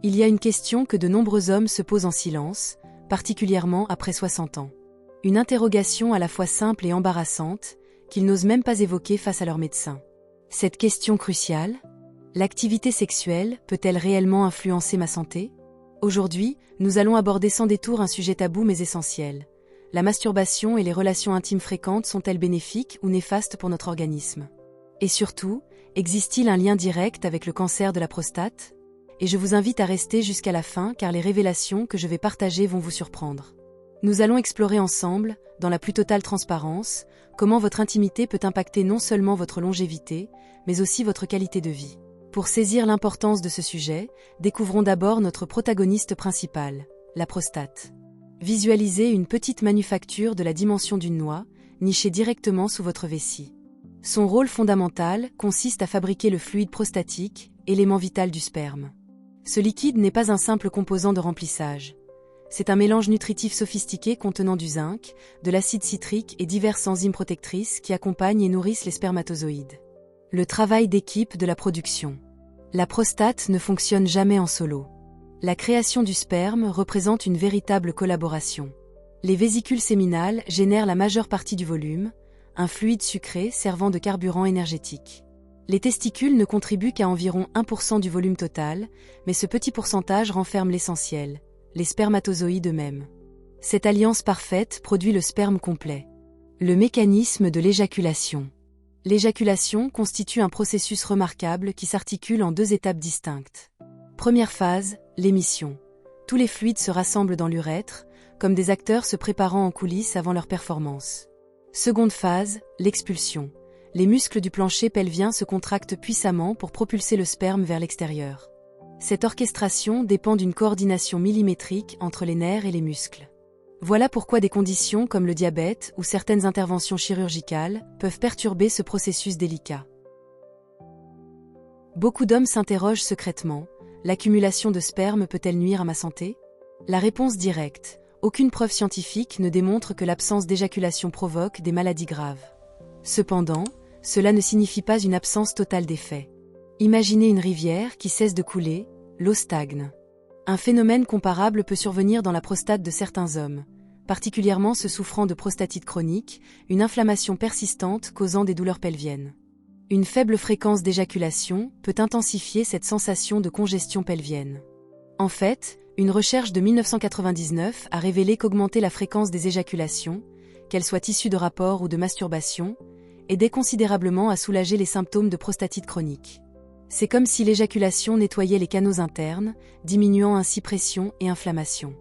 Il y a une question que de nombreux hommes se posent en silence, particulièrement après 60 ans. Une interrogation à la fois simple et embarrassante, qu'ils n'osent même pas évoquer face à leur médecin. Cette question cruciale, l'activité sexuelle peut-elle réellement influencer ma santé? Aujourd'hui, nous allons aborder sans détour un sujet tabou mais essentiel. La masturbation et les relations intimes fréquentes sont-elles bénéfiques ou néfastes pour notre organisme? Et surtout, existe-t-il un lien direct avec le cancer de la prostate? Et je vous invite à rester jusqu'à la fin car les révélations que je vais partager vont vous surprendre. Nous allons explorer ensemble, dans la plus totale transparence, comment votre intimité peut impacter non seulement votre longévité, mais aussi votre qualité de vie. Pour saisir l'importance de ce sujet, découvrons d'abord notre protagoniste principal, la prostate. Visualisez une petite manufacture de la dimension d'une noix, nichée directement sous votre vessie. Son rôle fondamental consiste à fabriquer le fluide prostatique, élément vital du sperme. Ce liquide n'est pas un simple composant de remplissage. C'est un mélange nutritif sophistiqué contenant du zinc, de l'acide citrique et diverses enzymes protectrices qui accompagnent et nourrissent les spermatozoïdes. Le travail d'équipe de la production. La prostate ne fonctionne jamais en solo. La création du sperme représente une véritable collaboration. Les vésicules séminales génèrent la majeure partie du volume, un fluide sucré servant de carburant énergétique. Les testicules ne contribuent qu'à environ 1% du volume total, mais ce petit pourcentage renferme l'essentiel, les spermatozoïdes eux-mêmes. Cette alliance parfaite produit le sperme complet. Le mécanisme de l'éjaculation. L'éjaculation constitue un processus remarquable qui s'articule en 2 étapes distinctes. Première phase, l'émission. Tous les fluides se rassemblent dans l'urètre, comme des acteurs se préparant en coulisses avant leur performance. Seconde phase, l'expulsion. Les muscles du plancher pelvien se contractent puissamment pour propulser le sperme vers l'extérieur. Cette orchestration dépend d'une coordination millimétrique entre les nerfs et les muscles. Voilà pourquoi des conditions comme le diabète ou certaines interventions chirurgicales peuvent perturber ce processus délicat. Beaucoup d'hommes s'interrogent secrètement, l'accumulation de sperme peut-elle nuire à ma santé? La réponse directe, aucune preuve scientifique ne démontre que l'absence d'éjaculation provoque des maladies graves. Cependant, cela ne signifie pas une absence totale d'effet. Imaginez une rivière qui cesse de couler, l'eau stagne. Un phénomène comparable peut survenir dans la prostate de certains hommes, particulièrement ceux souffrant de prostatite chronique, une inflammation persistante causant des douleurs pelviennes. Une faible fréquence d'éjaculation peut intensifier cette sensation de congestion pelvienne. En fait, une recherche de 1999 a révélé qu'augmenter la fréquence des éjaculations, qu'elles soient issues de rapports ou de masturbation, aidait considérablement à soulager les symptômes de prostatite chronique. C'est comme si l'éjaculation nettoyait les canaux internes, diminuant ainsi pression et inflammation.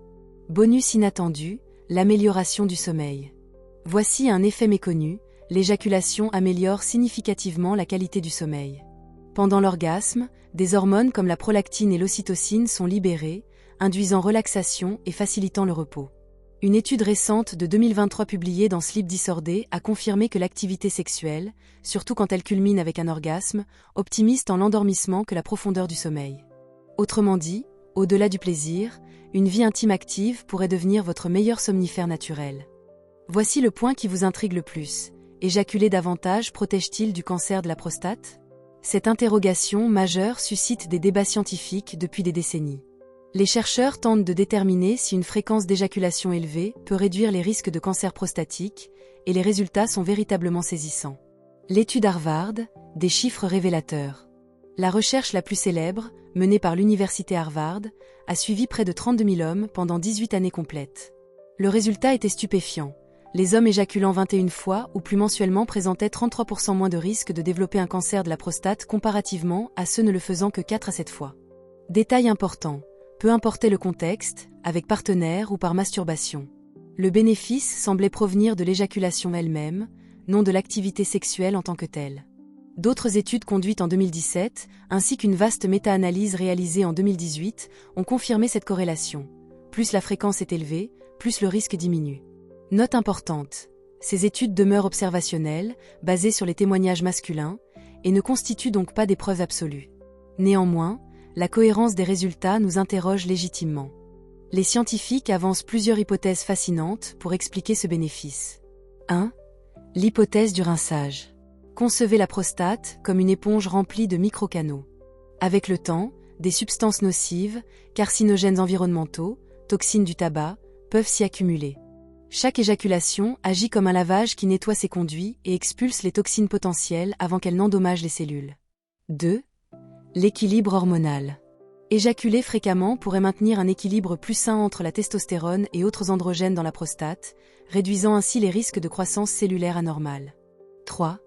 Bonus inattendu, l'amélioration du sommeil. Voici un effet méconnu, l'éjaculation améliore significativement la qualité du sommeil. Pendant l'orgasme, des hormones comme la prolactine et l'ocytocine sont libérées, induisant relaxation et facilitant le repos. Une étude récente de 2023 publiée dans Sleep Disorder a confirmé que l'activité sexuelle, surtout quand elle culmine avec un orgasme, optimise tant l'endormissement que la profondeur du sommeil. Autrement dit, au-delà du plaisir, une vie intime active pourrait devenir votre meilleur somnifère naturel. Voici le point qui vous intrigue le plus. Éjaculer davantage protège-t-il du cancer de la prostate? Cette interrogation majeure suscite des débats scientifiques depuis des décennies. Les chercheurs tentent de déterminer si une fréquence d'éjaculation élevée peut réduire les risques de cancer prostatique, et les résultats sont véritablement saisissants. L'étude Harvard, des chiffres révélateurs. La recherche la plus célèbre, menée par l'université Harvard, a suivi près de 32 000 hommes pendant 18 années complètes. Le résultat était stupéfiant. Les hommes éjaculant 21 fois ou plus mensuellement présentaient 33% moins de risque de développer un cancer de la prostate comparativement à ceux ne le faisant que 4 à 7 fois. Détail important. Peu importait le contexte, avec partenaire ou par masturbation. Le bénéfice semblait provenir de l'éjaculation elle-même, non de l'activité sexuelle en tant que telle. D'autres études conduites en 2017, ainsi qu'une vaste méta-analyse réalisée en 2018, ont confirmé cette corrélation. Plus la fréquence est élevée, plus le risque diminue. Note importante. Ces études demeurent observationnelles, basées sur les témoignages masculins, et ne constituent donc pas des preuves absolues. Néanmoins, la cohérence des résultats nous interroge légitimement. Les scientifiques avancent plusieurs hypothèses fascinantes pour expliquer ce bénéfice. 1. L'hypothèse du rinçage. Concevez la prostate comme une éponge remplie de microcanaux. Avec le temps, Des substances nocives, carcinogènes environnementaux, toxines du tabac, peuvent s'y accumuler. Chaque éjaculation agit comme un lavage qui nettoie ses conduits et expulse les toxines potentielles avant qu'elles n'endommagent les cellules. 2. L'équilibre hormonal. Éjaculer fréquemment pourrait maintenir un équilibre plus sain entre la testostérone et autres androgènes dans la prostate, réduisant ainsi les risques de croissance cellulaire anormale. 3.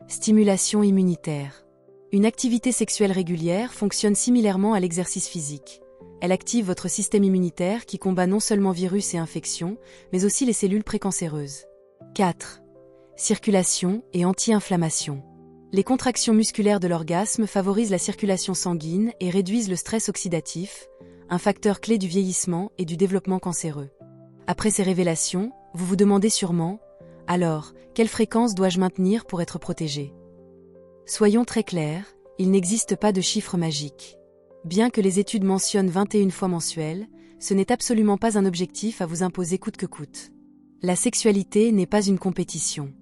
Stimulation immunitaire. Une activité sexuelle régulière fonctionne similairement à l'exercice physique. Elle active votre système immunitaire qui combat non seulement virus et infections, mais aussi les cellules précancéreuses. 4. Circulation et anti-inflammation. Les contractions musculaires de l'orgasme favorisent la circulation sanguine et réduisent le stress oxydatif, un facteur clé du vieillissement et du développement cancéreux. Après ces révélations, vous vous demandez sûrement, alors, quelle fréquence dois-je maintenir pour être protégé ? Soyons très clairs, il n'existe pas de chiffre magique. Bien que les études mentionnent 21 fois mensuelles, ce n'est absolument pas un objectif à vous imposer coûte que coûte. La sexualité n'est pas une compétition.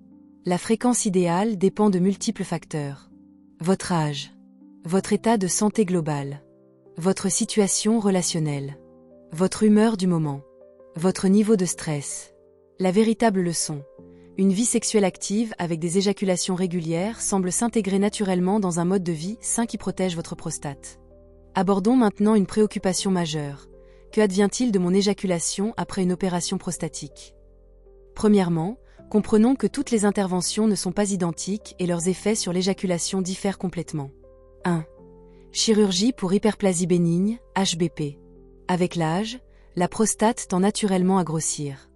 La fréquence idéale dépend de multiples facteurs. Votre âge, votre état de santé global, votre situation relationnelle, votre humeur du moment, votre niveau de stress. La véritable leçon. Une vie sexuelle active avec des éjaculations régulières semble s'intégrer naturellement dans un mode de vie sain qui protège votre prostate. Abordons maintenant une préoccupation majeure. Que advient-il de mon éjaculation après une opération prostatique ? Premièrement, comprenons que toutes les interventions ne sont pas identiques et leurs effets sur l'éjaculation diffèrent complètement. 1. Chirurgie pour hyperplasie bénigne, HBP. Avec l'âge, la prostate tend naturellement à grossir.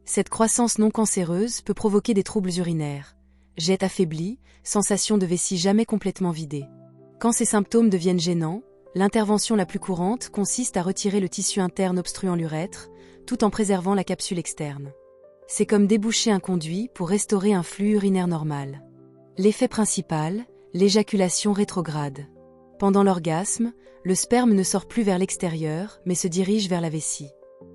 Cette croissance non cancéreuse peut provoquer des troubles urinaires, jet affaibli, sensation de vessie jamais complètement vidée. Quand ces symptômes deviennent gênants, l'intervention la plus courante consiste à retirer le tissu interne obstruant l'urètre, tout en préservant la capsule externe. C'est comme déboucher un conduit pour restaurer un flux urinaire normal. L'effet principal, l'éjaculation rétrograde. Pendant l'orgasme, le sperme ne sort plus vers l'extérieur, mais se dirige vers la vessie.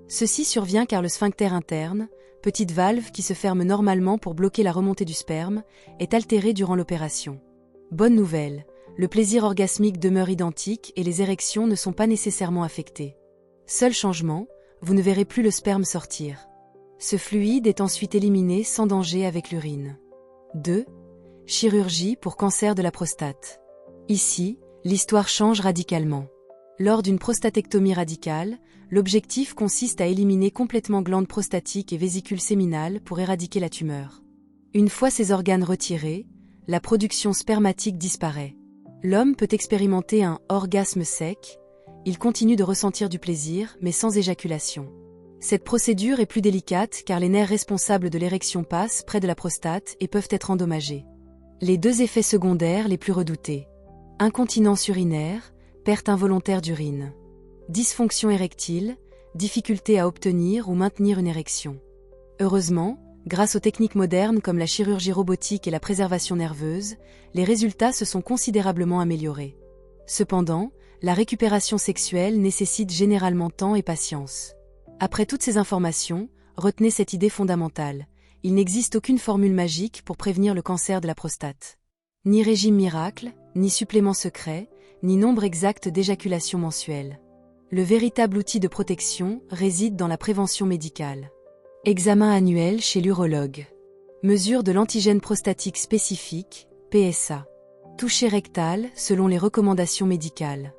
Ceci survient car le sphincter interne, petite valve qui se ferme normalement pour bloquer la remontée du sperme, est altéré durant l'opération. Bonne nouvelle, le plaisir orgasmique demeure identique et les érections ne sont pas nécessairement affectées. Seul changement, vous ne verrez plus le sperme sortir. Ce fluide est ensuite éliminé sans danger avec l'urine. 2. Chirurgie pour cancer de la prostate. Ici, l'histoire change radicalement. Lors d'une prostatectomie radicale, l'objectif consiste à éliminer complètement glandes prostatiques et vésicules séminales pour éradiquer la tumeur. Une fois ces organes retirés, la production spermatique disparaît. L'homme peut expérimenter un orgasme sec, il continue de ressentir du plaisir mais sans éjaculation. Cette procédure est plus délicate car les nerfs responsables de l'érection passent près de la prostate et peuvent être endommagés. Les deux effets secondaires les plus redoutés. Incontinence urinaire, perte involontaire d'urine. Dysfonction érectile, difficulté à obtenir ou maintenir une érection. Heureusement, grâce aux techniques modernes comme la chirurgie robotique et la préservation nerveuse, les résultats se sont considérablement améliorés. Cependant, la récupération sexuelle nécessite généralement temps et patience. Après toutes ces informations, retenez cette idée fondamentale. Il n'existe aucune formule magique pour prévenir le cancer de la prostate. Ni régime miracle, ni supplément secret, ni nombre exact d'éjaculation mensuelle. Le véritable outil de protection réside dans la prévention médicale. Examen annuel chez l'urologue. Mesure de l'antigène prostatique spécifique, PSA. Toucher rectal selon les recommandations médicales.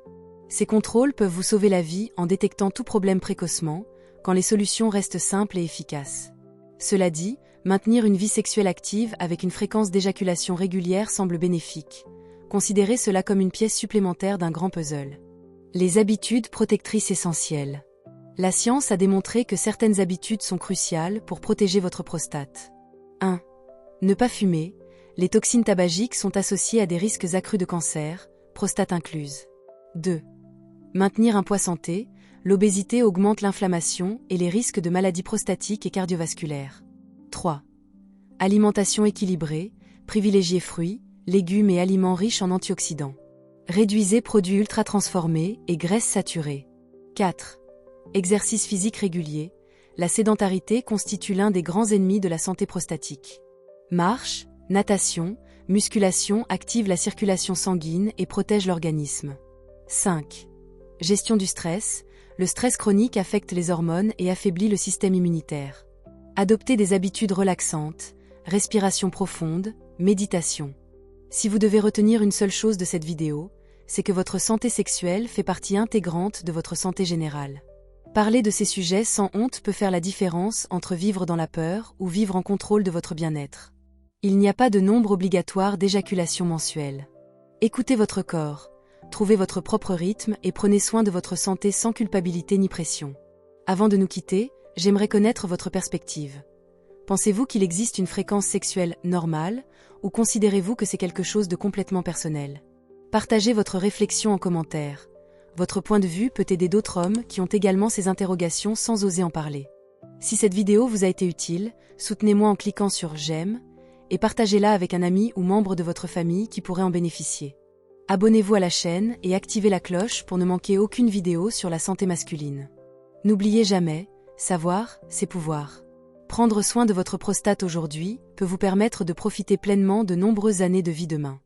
Ces contrôles peuvent vous sauver la vie en détectant tout problème précocement, quand les solutions restent simples et efficaces. Cela dit, maintenir une vie sexuelle active avec une fréquence d'éjaculation régulière semble bénéfique. Considérez cela comme une pièce supplémentaire d'un grand puzzle. Les habitudes protectrices essentielles. La science a démontré que certaines habitudes sont cruciales pour protéger votre prostate. 1. Ne pas fumer. Les toxines tabagiques sont associées à des risques accrus de cancer, prostate incluse. 2. Maintenir un poids santé. L'obésité augmente l'inflammation et les risques de maladies prostatiques et cardiovasculaires. 3. Alimentation équilibrée, privilégiez fruits, légumes et aliments riches en antioxydants. Réduisez produits ultra-transformés et graisses saturées. 4. Exercice physique régulier. La sédentarité constitue l'un des grands ennemis de la santé prostatique. Marche, natation, musculation activent la circulation sanguine et protègent l'organisme. 5. Gestion du stress. Le stress chronique affecte les hormones et affaiblit le système immunitaire. Adoptez des habitudes relaxantes, respiration profonde, méditation. Si vous devez retenir une seule chose de cette vidéo, c'est que votre santé sexuelle fait partie intégrante de votre santé générale. Parler de ces sujets sans honte peut faire la différence entre vivre dans la peur ou vivre en contrôle de votre bien-être. Il n'y a pas de nombre obligatoire d'éjaculation mensuelle. Écoutez votre corps, trouvez votre propre rythme et prenez soin de votre santé sans culpabilité ni pression. Avant de nous quitter, j'aimerais connaître votre perspective. Pensez-vous qu'il existe une fréquence sexuelle normale, ou considérez-vous que c'est quelque chose de complètement personnel? Partagez votre réflexion en commentaire. Votre point de vue peut aider d'autres hommes qui ont également ces interrogations sans oser en parler. Si cette vidéo vous a été utile, soutenez-moi en cliquant sur « J'aime » et partagez-la avec un ami ou membre de votre famille qui pourrait en bénéficier. Abonnez-vous à la chaîne et activez la cloche pour ne manquer aucune vidéo sur la santé masculine. N'oubliez jamais, savoir, c'est pouvoir. Prendre soin de votre prostate aujourd'hui peut vous permettre de profiter pleinement de nombreuses années de vie demain.